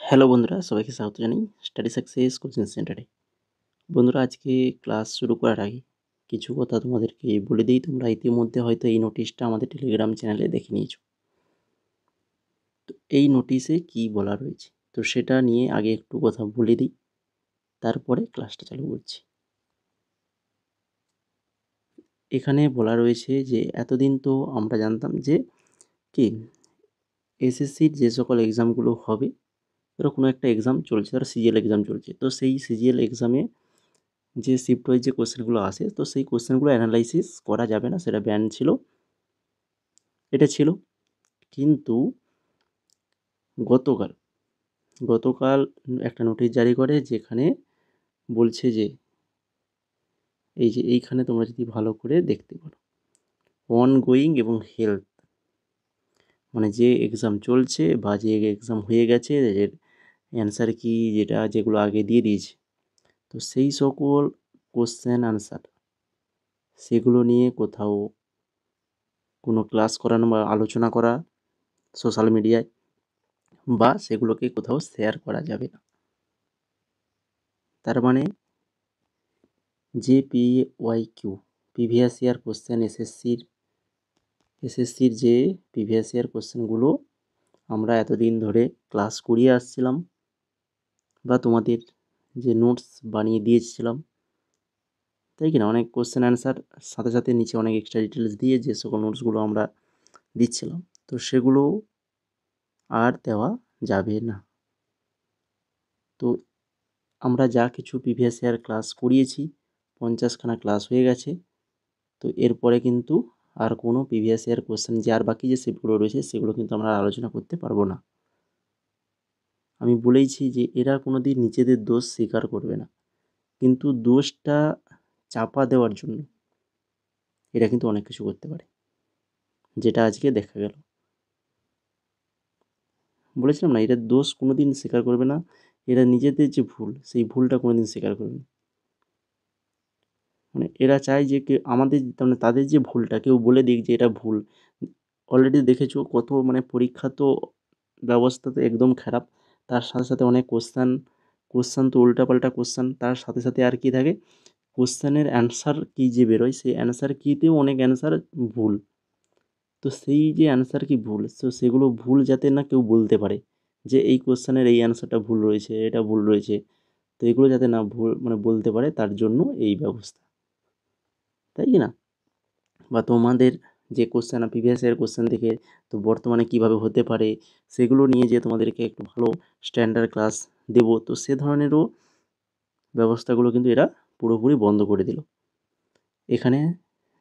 Hello বন্ধুরা, সবাইকে স্বাগত জানাই স্টাডি সাকসেস কোচিং সেন্টারে। বন্ধুরা, আজকে ক্লাস শুরু করার আগে কিছু কথা তোমাদেরকে বলে দিই। তোমরা ইতিমধ্যে হয়তো এই নোটিশটা আমাদের টেলিগ্রাম চ্যানেলে দেখে নিয়েছো। তো এই নোটিশে কি বলা রয়েছে, তো সেটা নিয়ে আগে একটু কথা বলে দিই, তারপরে ক্লাসটা চালু করছি। এখানে বলা রয়েছে যে এতদিন তো আমরা জানতাম যে কি এসএসসির যে সকল এক্সামগুলো হবে, ধরো কোনো একটা এক্সাম চলছে, ধরো সিজিএল এক্সাম চলছে, তো সেই সিজিএল এক্সামে যে শিফট ওয়াইজ যে কোশ্চেনগুলো আসে, তো সেই কোশ্চেনগুলো অ্যানালাইসিস করা যাবে না, সেটা ব্যান ছিল, এটা ছিল। কিন্তু গতকাল গতকাল একটা নোটিশ জারি করে, যেখানে বলছে যে এই যে এইখানে তোমরা যদি ভালো করে দেখতে পারো, অনগোয়িং এবং হেলথ, মানে যে এক্সাম চলছে বা যে এক্সাম হয়ে গেছে, এর অ্যান্সার কি, যেগুলো আগে দিয়ে দিয়েছে, তো সেই সকল কোশ্চেন আনসার সেগুলো নিয়ে কোথাও কোনো ক্লাস করানো বা আলোচনা করা সোশ্যাল মিডিয়ায়, বা সেগুলোকে কোথাও শেয়ার করা যাবে না। তার মানে যে PYQ, প্রিভিয়াস ইয়ার কোশ্চেন, এসএসসির যে প্রিভিয়াস ইয়ার কোশ্চেনগুলো আমরা এতদিন ধরে ক্লাস করিয়ে আসছিলাম, বা তোমাদের যে নোটস বানিয়ে দিয়েছিলাম, তাই কি না, অনেক কোশ্চেন অ্যান্সার সাথে সাথে নিচে অনেক এক্সট্রা ডিটেলস দিয়ে যে সকল নোটসগুলো আমরা দিচ্ছিলাম, তো সেগুলো আর দেওয়া যাবে না। তো আমরা যা কিছু প্রিভিয়াস ইয়ার ক্লাস করিয়েছি, 50খানা ক্লাস হয়ে গেছে, তো এরপরে কিন্তু আর কোনো প্রিভিয়াস ইয়ার কোশ্চেন যে আর বাকি যে শিফটগুলো রয়েছে, সেগুলো কিন্তু আমরা আলোচনা করতে পারবো না। আমি বলেইছি যে এরা কোনো দিন নিজেদের দোষ স্বীকার করবে না, কিন্তু দোষটা চাপা দেওয়ার জন্য এরা কিন্তু অনেক কিছু করতে পারে, যেটা আজকে দেখা গেল। বলেছিলাম না, এরা দোষ কোনো দিন স্বীকার করবে না, এরা নিজেদের যে ভুল, সেই ভুলটা কোনো দিন স্বীকার করবে না। মানে এরা চায় যে আমাদের, মানে তাদের যে ভুলটা কেউ বলে দিক যে এটা ভুল। অলরেডি দেখেছো কত, মানে পরীক্ষা তো ব্যবস্থা তো একদম খারাপ, তার সাথে সাথে অনেক কোশ্চান তো উল্টাপাল্টা কোশ্চান, তার সাথে সাথে আর কি থাকে, কোশ্চেনের অ্যান্সার কি যে বেরোয়, সেই অ্যান্সার কিতেও অনেক অ্যান্সার ভুল। তো সেই যে অ্যান্সার কি ভুল, তো সেগুলো ভুল যাতে না কেউ বলতে পারে যে এই কোশ্চেনের এই অ্যান্সারটা ভুল রয়েছে, এটা ভুল রয়েছে, তো এগুলো যাতে না ভুল মানে বলতে পারে, তার জন্য এই ব্যবস্থা, তাই কি না। বা তোমাদের যে কোশ্চেন, প্রিভিয়াস ইয়ার কোশ্চেন দেখে তো বর্তমানে কিভাবে হতে পারে, সেগুলো নিয়ে যে তোমাদেরকে একটু ভালো স্ট্যান্ডার্ড ক্লাস দেবো, তো সে ধরনেরও ব্যবস্থাগুলো কিন্তু এরা পুরোপুরি বন্ধ করে দিল। এখানে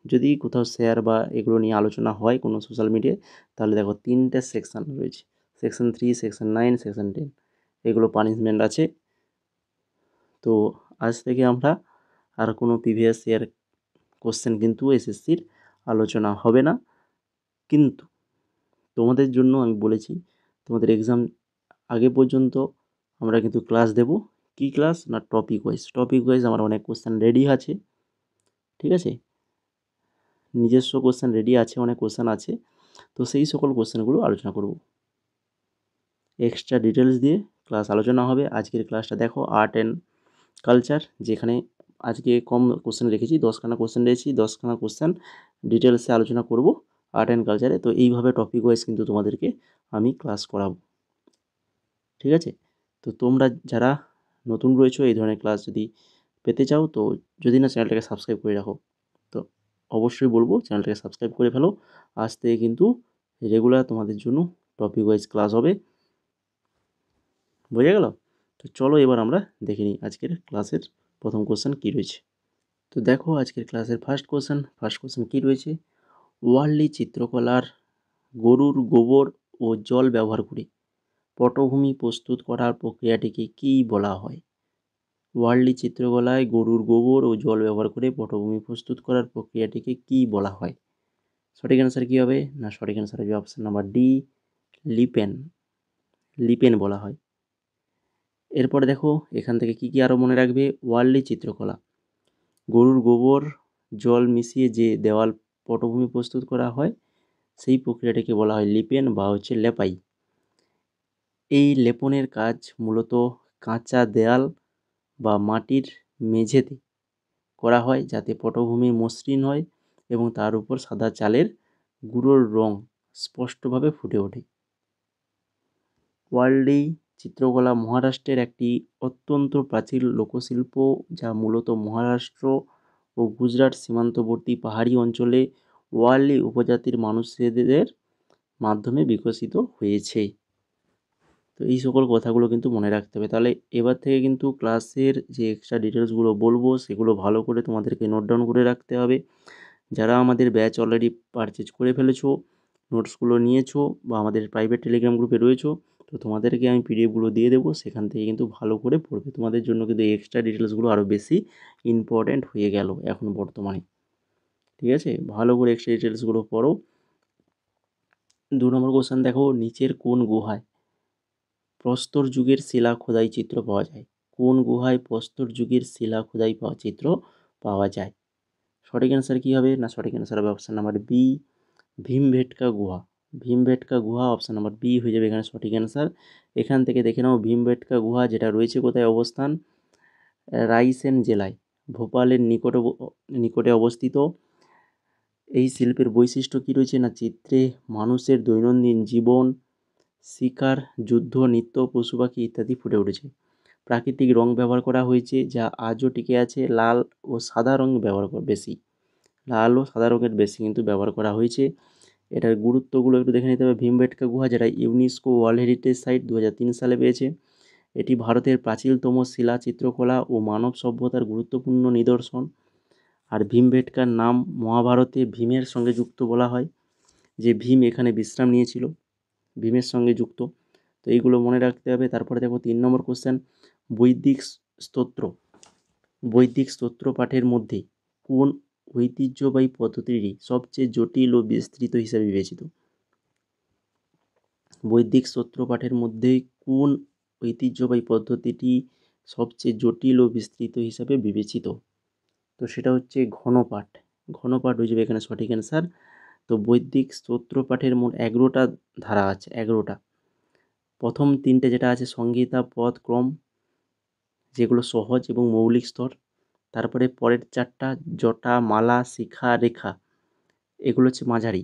যদি কোথাও শেয়ার বা এগুলো নিয়ে আলোচনা হয় কোনো সোশ্যাল মিডিয়ায়, তাহলে দেখো 3টে সেকশান রয়েছে, সেকশন 3, সেকশন 9, সেকশন 10, এগুলো পানিশমেন্ট আছে। তো আজ থেকে আমরা আর কোনো প্রিভিয়াস ইয়ার কোশ্চেন কিন্তু এসএসসির আলোচনা হবে না। কিন্তু তোমাদের জন্য আমি বলেছি, তোমাদের এক্সাম আগে পর্যন্ত আমরা কিন্তু ক্লাস দেব। কী ক্লাস না, টপিক ওয়াইজ আমার অনেক কোশ্চেন রেডি আছে, ঠিক আছে, নিজস্ব কোশ্চেন রেডি আছে, অনেক কোশ্চেন আছে, তো সেই সকল কোশ্চেনগুলো আলোচনা করব, এক্সট্রা ডিটেলস দিয়ে ক্লাস আলোচনা হবে। আজকের ক্লাসটা দেখো, আর্ট অ্যান্ড কালচার, যেখানে আজকে কম কোশ্চেন রেখেছি, 10খানা কোশ্চেন রেখেছি, 10খানা কোশ্চেন ডিটেলসে আলোচনা করব আর্ট অ্যান্ড কালচারে। তো এইভাবে টপিক ওয়াইজ কিন্তু তোমাদেরকে আমি ক্লাস করাবো, ঠিক আছে। তো তোমরা যারা নতুন রয়েছো, এই ধরনের ক্লাস যদি পেতে চাও, তো যদি না চ্যানেলটাকে সাবস্ক্রাইব করে রাখো, তো অবশ্যই বলবো চ্যানেলটাকে সাবস্ক্রাইব করে ফেলো। আজ থেকে কিন্তু রেগুলার তোমাদের জন্য টপিক ওয়াইজ ক্লাস হবে, বোঝা গেল। তো চলো এবার আমরা দেখে নিই আজকের ক্লাসের প্রথম কোশ্চেন কী রয়েছে। তো দেখো আজকের ক্লাসের ফার্স্ট কোশ্চেন কী রয়েছে, ওয়ার্লি চিত্রকলার গরুর গোবর ও জল ব্যবহার করে পটভূমি প্রস্তুত করার প্রক্রিয়াটিকে কী বলা হয়। ওয়ার্লি চিত্রকলায় গরুর গোবর ও জল ব্যবহার করে পটভূমি প্রস্তুত করার প্রক্রিয়াটিকে কী বলা হয়। সঠিক অ্যান্সার কী হবে না, সঠিক অ্যান্সার হবে option number D, Lippan. Lippan বলা হয়। এরপরে দেখো এখান থেকে কী কী আরও মনে রাখবে, ওয়ার্লি চিত্রকলা, গরুর গোবর জল মিশিয়ে যে দেওয়াল পটভূমি প্রস্তুত করা হয়, সেই প্রক্রিয়াটিকে বলা হয় লিপেন বা লেপাই। এই লেপনের কাজ মূলত কাঁচা দেয়াল বা মাটির মেঝেতে করা হয় যাতে পটভূমি মসৃণ হয় এবং তার উপর সাদা চালের গুঁড়োর রং স্পষ্টভাবে ফুটে ওঠে। ওয়ার্লি চিত্রকলা মহারাষ্ট্রের একটি অত্যন্ত প্রাচীন লোকশিল্প, যা মূলত মহারাষ্ট্র ও গুজরাট সীমান্তবর্তী পাহাড়ি অঞ্চলে ওয়ার্লি উপজাতির মানুষদের মাধ্যমে বিকশিত হয়েছে। তো এই সকল কথাগুলো কিন্তু মনে রাখতে হবে। তাহলে এবার থেকে কিন্তু ক্লাসের যে এক্সট্রা ডিটেলসগুলো বলবো সেগুলো ভালো করে তোমাদেরকে নোট ডাউন করে রাখতে হবে। যারা আমাদের ব্যাচ অলরেডি পারচেজ করে ফেলেছো, নোটসগুলো নিয়েছো বা আমাদের প্রাইভেট টেলিগ্রাম গ্রুপে রয়েছো, তো তোমাদেরকে আমি পিডিএফগুলো দিয়ে দেবো, সেখান থেকে কিন্তু ভালো করে পড়বে। তোমাদের জন্য কিন্তু এই এক্সট্রা ডিটেলসগুলো আরও বেশি ইম্পর্ট্যান্ট হয়ে গেল এখন বর্তমানে। ঠিক আছে, ভালো করে এক্সট্রা ডিটেলসগুলো পড়ো। 2 নম্বর কোশ্চেন দেখো, নিচের কোন গুহায় প্রস্তর যুগের শিলা খোদাই চিত্র পাওয়া যায়? কোন গুহায় প্রস্তর যুগের শিলা খোদাই পাওয়া চিত্র পাওয়া যায়? সঠিক অ্যান্সার কী হবে? না, সঠিক অ্যান্সার হবে অপশান নাম্বার বি, ভীমবেটকা গুহা। ভীমবেটকা গুহা অপশান নাম্বার বি হয়ে যাবে এখানে সঠিক অ্যান্সার। এখান থেকে দেখে নাও ভীমবেটকা গুহা যেটা রয়েছে কোথায় অবস্থান? রাইসেন জেলায়, ভোপালের নিকটে অবস্থিত। এই শিল্পের বৈশিষ্ট্য কী রয়েছে? না, চিত্রে মানুষের দৈনন্দিন জীবন, শিকার, যুদ্ধ, নৃত্য, পশু পাখি ইত্যাদি ফুটে উঠেছে। প্রাকৃতিক রং ব্যবহার করা হয়েছে যা আজও টিকে আছে। লাল ও সাদা রং ব্যবহার বেশি, লাল ও সাদা রঙের বেশি কিন্তু ব্যবহার করা হয়েছে। এটার গুরুত্বগুলো একটু দেখে নিতে হবে। ভীমবেটকা গুহা যেটা ইউনেস্কো ওয়ার্ল্ড হেরিটেজ সাইট 2003 সালে পেয়েছে। এটি ভারতের প্রাচীনতম শিলা চিত্রকলা ও মানব সভ্যতার গুরুত্বপূর্ণ নিদর্শন। আর ভীমবেটকার নাম মহাভারতে ভীমের সঙ্গে যুক্ত বলা হয়, যে ভীম এখানে বিশ্রাম নিয়েছিল, ভীমের সঙ্গে যুক্ত। তো এইগুলো মনে রাখতে হবে। তারপরে দেখো 3 নম্বর কোশ্চেন, বৈদিক স্তোত্র বৈদিক স্তোত্র পাঠের মধ্যে কোন ঐতিহ্যবাহী পদ্ধতিটি সবচেয়ে জটিল ও বিস্তৃত হিসাবে বিবেচিত? বৈদিক স্তোত্র পাঠের মধ্যে কোন ঐতিহ্যবাহী পদ্ধতিটি সবচেয়ে জটিল ও বিস্তৃত হিসাবে বিবেচিত? তো সেটা হচ্ছে ঘনপাঠ। ঘনপাঠ হয়ে যাবে এখানে সঠিক অ্যান্সার। তো বৈদিক স্তোত্র পাঠের মোট 11টা ধারা আছে, 11টা। প্রথম 3টে যেটা আছে সংহিতা, পদ, ক্রম, যেগুলো সহজ এবং মৌলিক স্তর। তারপরে পরের 4টা জটা, মালা, শিখা, রেখা, এগুলো হচ্ছে মাঝারি।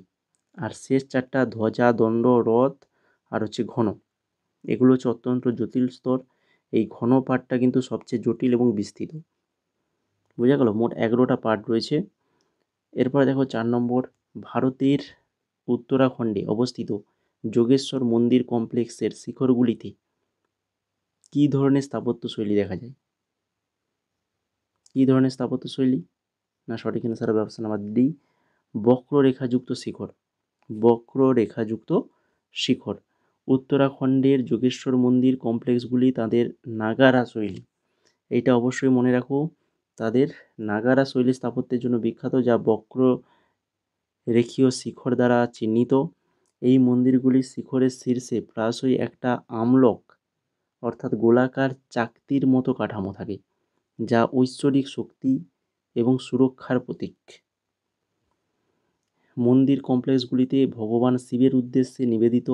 আর শেষ 4টা ধ্বজা, দণ্ড, রথ আর হচ্ছে ঘন, এগুলো হচ্ছে অত্যন্ত জটিল স্তর। এই ঘন পাঠটা কিন্তু সবচেয়ে জটিল এবং বিস্তৃত। বোঝা গেল? মোট 11টা পাঠ রয়েছে। এরপরে দেখো 4 নম্বর, ভারতের উত্তরাখণ্ডে অবস্থিত যোগেশ্বর মন্দির কমপ্লেক্সের শিখরগুলিতে কী ধরনের স্থাপত্যশৈলী দেখা যায়? কী ধরনের স্থাপত্যশৈলী? না, সঠিক অ্যান্সার হবে অপশন নাম্বার ডি, বক্ররেখাযুক্ত শিখর। বক্ররেখাযুক্ত শিখর। উত্তরাখণ্ডের যোগেশ্বর মন্দির কমপ্লেক্সগুলি তাদের নাগারা শৈলী, এইটা অবশ্যই মনে রাখো, তাদের নাগারা শৈলী স্থাপত্যের জন্য বিখ্যাত, যা বক্র রেখীয় শিখর দ্বারা চিহ্নিত। এই মন্দিরগুলির শিখরের শীর্ষে প্রায়শই একটা আমলক অর্থাৎ গোলাকার চাকতির মতো কাঠামো থাকে, যা ঐশ্বরিক শক্তি এবং সুরক্ষার প্রতীক। মন্দির কমপ্লেক্সগুলিতে ভগবান শিবের উদ্দেশ্যে নিবেদিত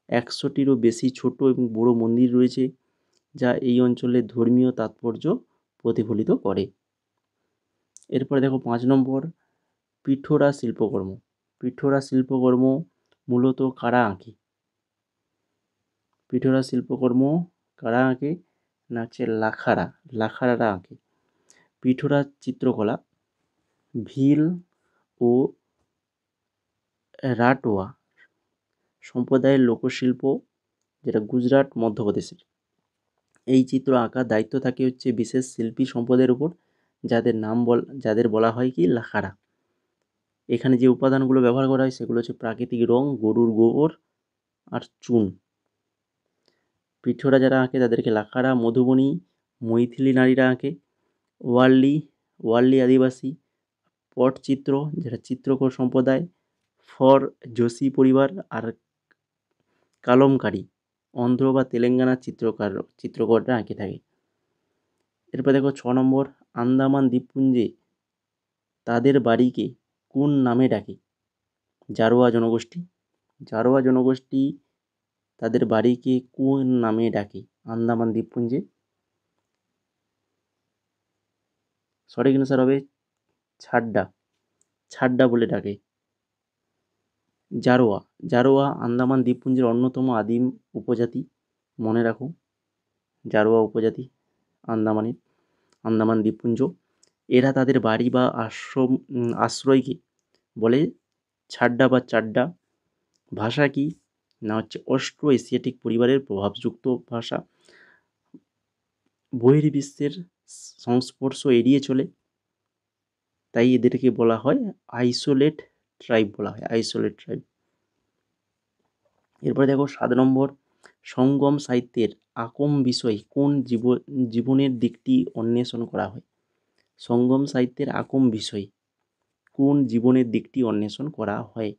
100টিরও বেশি ছোট এবং বড় মন্দির রয়েছে, যা এই অঞ্চলের ধর্মীয় তাৎপর্য প্রতিফলিত করে। এরপরে দেখো 5 নম্বর, পিঠোরা শিল্পকর্ম। পিঠোরা শিল্পকর্ম মূলত কারা আঁকে? পিঠোরা শিল্পকর্ম কারা আঁকে? না, হচ্ছে লাখারারা আঁকে। পিঠোরা চিত্রকলা ভিল ও রাটোয়া সম্প্রদায়ের লোকশিল্প, যেটা গুজরাট, মধ্যপ্রদেশের। এই চিত্র আঁকার দায়িত্ব থাকে হচ্ছে বিশেষ শিল্পী সম্প্রদায়ের উপর, যাদের বলা হয় কি লাখারা। এখানে যে উপাদানগুলো ব্যবহার করা হয় সেগুলো হচ্ছে প্রাকৃতিক রং, গরুর গোবর আর চুন। পিঠোরা যারা আঁকে তাদেরকে লাখারা। মধুবনী মৈথিলি নারীরা আঁকে। ওয়ার্লি আদিবাসী। পটচিত্র যেটা চিত্রকর সম্প্রদায়। ফর যোশী পরিবার। আর কালমকারী অন্ধ্র বা তেলেঙ্গানার চিত্রকররা আঁকে থাকে। এরপর দেখো 6 নম্বর, আন্দামান দ্বীপপুঞ্জে তাদের বাড়িকে কোন নামে ডাকে? জারোয়া জনগোষ্ঠী। জারোয়া জনগোষ্ঠী তাদের বাড়িকে কোন নামে ডাকে আন্দামান দ্বীপপুঞ্জে? সঠিক অ্যান্সার হবে ছাড্ডা। ছাড্ডা বলে ডাকে। জারোয়া। জারোয়া আন্দামান দ্বীপপুঞ্জের অন্যতম আদিম উপজাতি, মনে রাখো। জারোয়া উপজাতি আন্দামানের, আন্দামান দ্বীপপুঞ্জ। এরা তাদের বাড়ি বা আশ্রয়কে বলে ছাড্ডা বা চাড্ডা। ভাষা কি না হচ্ছে অস্ট্রো এশিয়াটিক পরিবারের প্রভাবযুক্ত ভাষা। বহির্বিশ্বের সংস্পর্শ এড়িয়ে চলে, তাই এদেরকে বলা হয় আইসোলেট ট্রাইব বলা হয়, আইসোলেট ট্রাইব। এরপরে দেখো 7 নম্বর, সঙ্গম সাহিত্যের আকম বিষয় কোন জীবনের দিকটি অন্বেষণ করা হয়? সঙ্গম সাহিত্যের আকম বিষয় কোন জীবনের দিকটি অন্বেষণ করা হয়?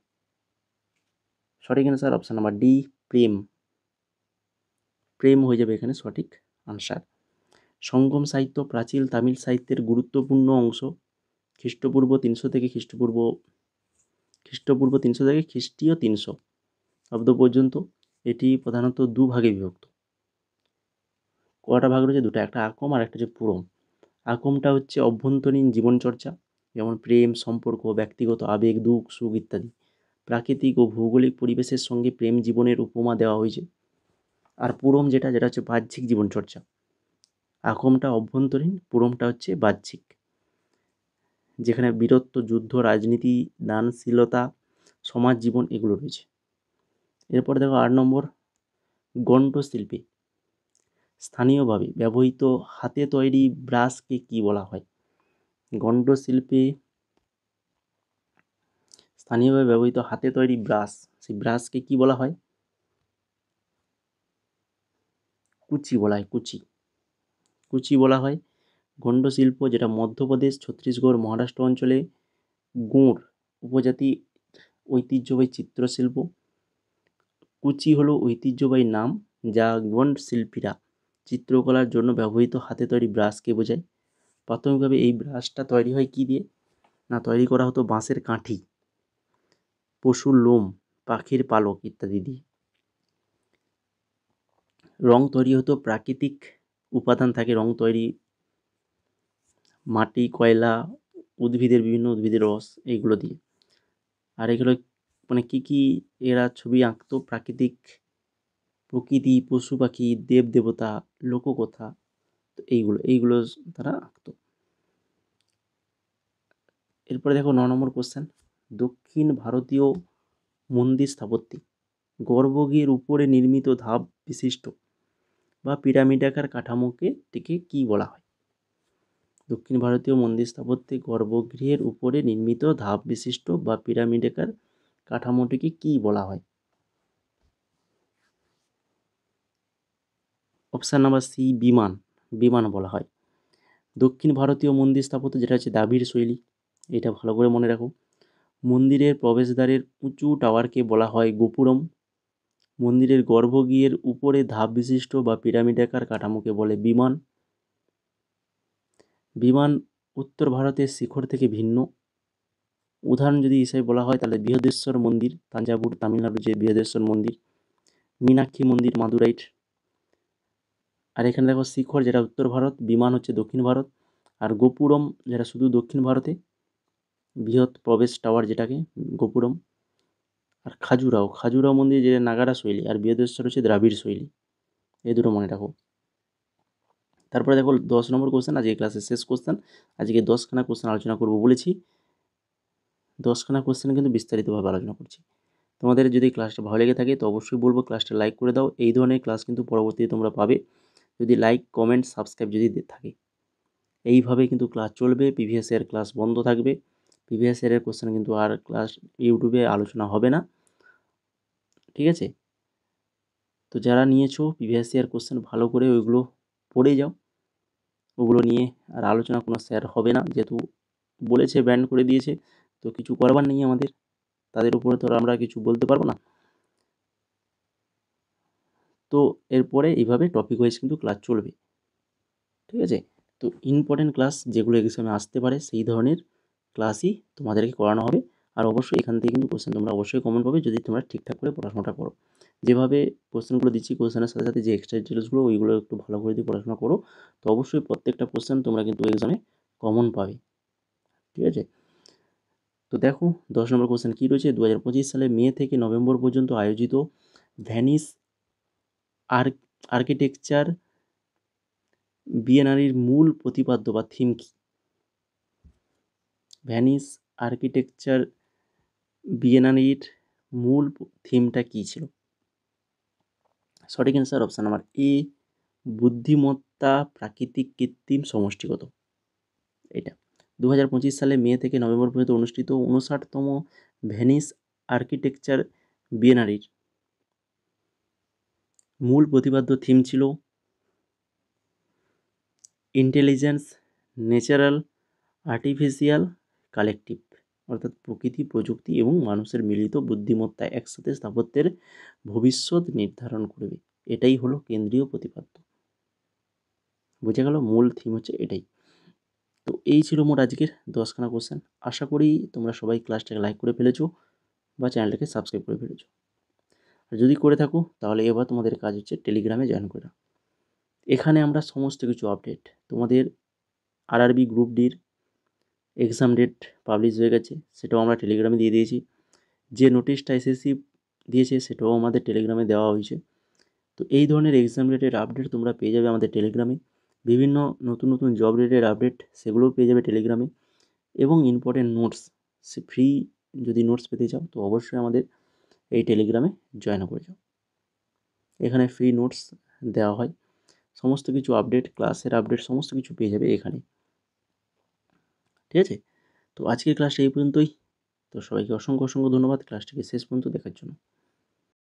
সঠিক অ্যান্সার অপশান নাম্বার ডি, প্রেম। প্রেম হয়ে যাবে এখানে সঠিক আনসার। সঙ্গম সাহিত্য প্রাচীন তামিল সাহিত্যের গুরুত্বপূর্ণ অংশ। খ্রিস্টপূর্ব 300 থেকে খ্রিস্টপূর্ব 300 থেকে খ্রিস্টীয় 300 অব্দ পর্যন্ত এটি প্রধানত দুভাগে বিভক্ত। কটা ভাগ রয়েছে? দুটো, একটা আকম আর একটা হচ্ছে পুরম। আকমটা হচ্ছে অভ্যন্তরীণ জীবনচর্চা, যেমন প্রেম, সম্পর্ক, ব্যক্তিগত আবেগ, দুঃখ, সুখ ইত্যাদি। প্রাকৃতিক ও ভৌগোলিক পরিবেশের সঙ্গে প্রেম জীবনের উপমা দেওয়া হয়েছে। আর পুরম যেটা হচ্ছে বাহ্যিক জীবনচর্চা। আকমটা অভ্যন্তরীণ, পুরমটা হচ্ছে বাহ্যিক, যেখানে বীরত্ব, যুদ্ধ, রাজনীতি, দানশীলতা, সমাজ জীবন এগুলো রয়েছে। এরপরে দেখো 8 নম্বর, গণ্ডশিল্পে স্থানীয়ভাবে ব্যবহৃত হাতে তৈরি ব্রাশকে কি বলা হয়? গণ্ডশিল্পে স্থানীয়ভাবে ব্যবহৃত হাতে তৈরি ব্রাশ, সেই ব্রাশকে কি বলা হয়? কুচি বলা হয়, কুচি। কুচি বলা হয়। গণ্ডশিল্প যেটা মধ্যপ্রদেশ, ছত্তিশগড়, মহারাষ্ট্র অঞ্চলে গুঁড় উপজাতি ঐতিহ্যবাহী চিত্রশিল্প। কুচি হলো ঐতিহ্যবাহী নাম যা গন্ড শিল্পীরা চিত্রকলার জন্য ব্যবহৃত হাতে তৈরি ব্রাশকে বোঝায়। প্রাথমিকভাবে এই ব্রাশটা তৈরি হয় কি দিয়ে? না, তৈরি করা হতো বাঁশের কাঠি, পশুর লোম, পাখির পালক ইত্যাদি দিয়ে। রং তৈরি হতো প্রাকৃতিক উপাদান থাকে রং তৈরি, মাটি, কয়লা, উদ্ভিদের বিভিন্ন উদ্ভিদের রস এইগুলো দিয়ে। আর এগুলো মানে কি এরা ছবি আঁকতো? প্রাকৃতিক, প্রকৃতি, পশু পাখি, দেব দেবতা, লোককথা, তো এইগুলো তারা আঁকতো। এরপরে দেখো 9 নম্বর কোশ্চেন, দক্ষিণ ভারতীয় মন্দির স্থাপত্যে গর্ভগৃহের উপরে নির্মিত ধাপ বিশিষ্ট বা পিরামিডাকার কাঠামোকে কি বলা হয়? দক্ষিণ ভারতীয় মন্দির স্থাপত্যে গর্ভগৃহের উপরে নির্মিত ধাপ বিশিষ্ট বা পিরামিডাকার কাঠামোটিকে কি বলা হয়? অপশান নাম্বার সি, বিমান। বিমান বলা হয়। দক্ষিণ ভারতীয় মন্দির স্থাপত্য যেটা হচ্ছে দ্রাবিড় শৈলী, এটা ভালো করে মনে রাখো। মন্দিরের প্রবেশদ্বারের উঁচু টাওয়ারকে বলা হয় গোপুরম। মন্দিরের গর্ভগৃহের উপরে ধাপ বিশিষ্ট বা পিরামিডাকার কাঠামোকে বলে বিমান। বিমান উত্তর ভারতের শিখর থেকে ভিন্ন। উদাহরণ যদি হিসেবে বলা হয় তাহলে বৃহদেশ্বর মন্দির, তাঞ্জাবুর তামিলনাড়ুর যে বৃহদেশ্বর মন্দির, মীনাক্ষী মন্দির মাদুরাইট। আর এখানে দেখো শিখর যেটা উত্তর ভারত, বিমান হচ্ছে দক্ষিণ ভারত, আর গোপুরম যেটা শুধু দক্ষিণ ভারতে, বৃহৎ প্রবেশ টাওয়ার যেটাকে গোপুরম। আর খাজুরাও মন্দির যেটা নাগারা শৈলী, আর বৃহদেশ্বর হচ্ছে দ্রাবিড় শৈলী। এই দুটো মনে রাখো। তারপরে দেখো 10 নম্বর কোশ্চেন, আজকে ক্লাসের শেষ কোশ্চেন। আজকে 10খানা কোশ্চেন আলোচনা করবো বলেছি, 10খানা কোশ্চেন কিন্তু বিস্তারিতভাবে আলোচনা করছি। তোমাদের যদি ক্লাসটা ভালো লেগে থাকে তো অবশ্যই বলবো ক্লাসটা লাইক করে দাও। এই ধরনের ক্লাস কিন্তু পরবর্তীতে তোমরা পাবে যদি লাইক, কমেন্ট, সাবস্ক্রাইব যদি থাকে। এইভাবে কিন্তু ক্লাস চলবে, প্রিভিয়াস ইয়ার ক্লাস বন্ধ থাকবে। প্রিভিয়াস ইয়ারের কোশ্চেন কিন্তু আর ক্লাস ইউটিউবে আলোচনা হবে না, ঠিক আছে? তো যারা নিয়েছো প্রিভিয়াস ইয়ার কোশ্চেন ভালো করে ওইগুলো পড়ে যাও। ওগুলো নিয়ে আর আলোচনা কোনো শেয়ার হবে না, যেহেতু বলেছে ব্যান করে দিয়েছে, তো কিছু করবার নেই আমাদের, তাদের উপরে তো আমরা কিছু বলতে পারবো না। তো এরপরে এইভাবে টপিক ওয়াইজ কিন্তু ক্লাস চলবে, ঠিক আছে? তো ইম্পর্টেন্ট ক্লাস যেগুলো এক্সামে আসতে পারে সেই ধরনের ক্লাসই তোমাদেরকে করানো হবে। আর অবশ্যই এখান থেকে কিন্তু কোশ্চেন তোমরা অবশ্যই কমন পাবে যদি তোমরা ঠিকঠাক করে পড়াশোনাটা করো। যেভাবে কোশ্চেনগুলো দিচ্ছি কোশ্চেনের সাথে সাথে যে এক্সট্রা ডিটেলসগুলো ওইগুলো একটু ভালো করে দিয়ে পড়াশোনা করো, তো অবশ্যই প্রত্যেকটা কোশ্চেন তোমরা কিন্তু এক্সামে কমন পাবে। ঠিক আছে? তো দেখো 10 নম্বর কোশ্চেন কী রয়েছে, 2025 সালে মে থেকে নভেম্বর পর্যন্ত আয়োজিত ভ্যানিস আর্কিটেকচার বিয়েনারির মূল প্রতিপাদ্য বা থিম কী? ভ্যানিস আর্কিটেকচার বিয়েনারির মূল থিমটা কী ছিল? সঠিক অ্যান্সার অপশান নাম্বার এ, বুদ্ধিমত্তা প্রাকৃতিক কৃত্রিম সমষ্টিগত। এটা 2025 সালে মে থেকে নভেম্বর পর্যন্ত অনুষ্ঠিত 59তম ভেনিস আর্কিটেকচার বিয়েনারির মূল প্রতিপাদ্য থিম ছিল ইন্টেলিজেন্স, ন্যাচারাল, আর্টিফিশিয়াল, কালেকটিভ, অর্থাৎ প্রকৃতি, প্রযুক্তি এবং মানুষের মিলিত বুদ্ধিমত্তা একসাথে স্থাপত্যের ভবিষ্যৎ নির্ধারণ করবে। এটাই হলো কেন্দ্রীয় প্রতিপাদ্য। বোঝা গেল? মূল থিম হচ্ছে এটাই। তো এই ছিল মোট আজকের 10খানা কোশ্চেন। আশা করি তোমরা সবাই ক্লাসটাকে লাইক করে ফেলেছো বা চ্যানেলটাকে সাবস্ক্রাইব করে ফেলেছো। আর যদি করে থাকো তাহলে এবার তোমাদের কাজ হচ্ছে টেলিগ্রামে জয়েন করা। এখানে আমরা সমস্ত কিছু আপডেট, তোমাদের আরআরবি গ্রুপ ডির এক্সাম ডেট পাবলিশ হয়ে গেছে, সেটাও আমরা টেলিগ্রামে দিয়ে দিয়েছি। যে নোটিশটা এসএসসি দিয়েছে সেটাও আমাদের টেলিগ্রামে দেওয়া হয়েছে। তো এই ধরনের এক্সাম ডেটের আপডেট তোমরা পেয়ে যাবে আমাদের টেলিগ্রামে। বিভিন্ন নতুন নতুন জব রিলেটেড আপডেট সেগুলোও পেয়ে যাবে টেলিগ্রামে। এবং ইম্পর্টেন্ট নোটস, সে ফ্রি যদি নোটস পেতে চাও তো অবশ্যই আমাদের এই টেলিগ্রামে জয়েন করে যাও। এখানে ফ্রি নোটস দেওয়া হয়, সমস্ত কিছু আপডেট, ক্লাসের আপডেট সমস্ত কিছু পেয়ে যাবে এখানে। ঠিক আছে? তো আজকের ক্লাসটা এই পর্যন্তই। তো সবাইকে অসংখ্য অসংখ্য ধন্যবাদ ক্লাসটিকে শেষ পর্যন্ত দেখার জন্য।